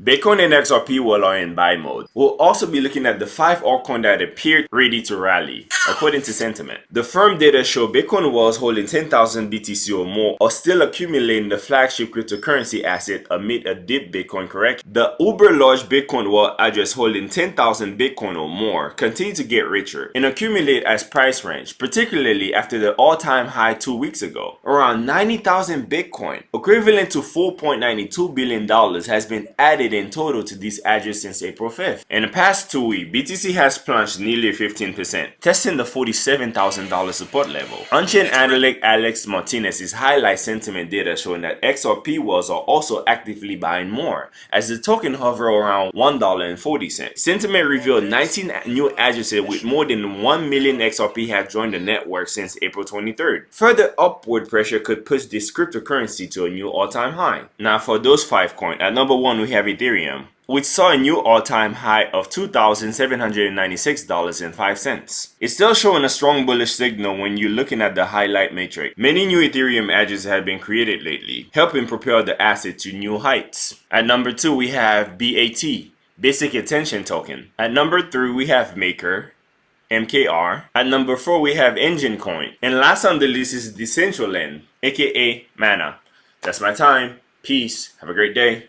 Bitcoin and XRP will are in buy mode. We'll also be looking at the 5 altcoins that appeared ready to rally, according to Santiment. The firm data show Bitcoin was holding 10,000 BTC or more, or still accumulating the flagship cryptocurrency asset amid a deep Bitcoin correction. The uber large Bitcoin wallet address holding 10,000 Bitcoin or more continue to get richer and accumulate as price range, particularly after the all-time high 2 weeks ago. Around 90,000 Bitcoin, equivalent to $4.92 billion, has been added in total to this address since April 5th. In the past 2 weeks, BTC has plunged nearly 15%, testing the $47,000 support level. On-chain analyst Ali Martinez highlights sentiment data showing that XRP whales are also actively buying more, as the token hover around $1.40. Sentiment revealed 19 new addresses with more than 1 million XRP have joined the network since April 23rd. Further upward pressure could push this cryptocurrency to a new all-time high. Now for those 5 coins, at number 1 we have Ethereum, which saw a new all-time high of $2,796.05. It's still showing a strong bullish signal when you're looking at the highlight matrix. Many new Ethereum addresses have been created lately, helping propel the asset to new heights. At number 2 we have BAT, Basic Attention Token. At number 3 we have Maker, MKR. At number 4 we have Engine Coin. And last on the list is Decentraland, aka Mana. That's my time. Peace. Have a great day.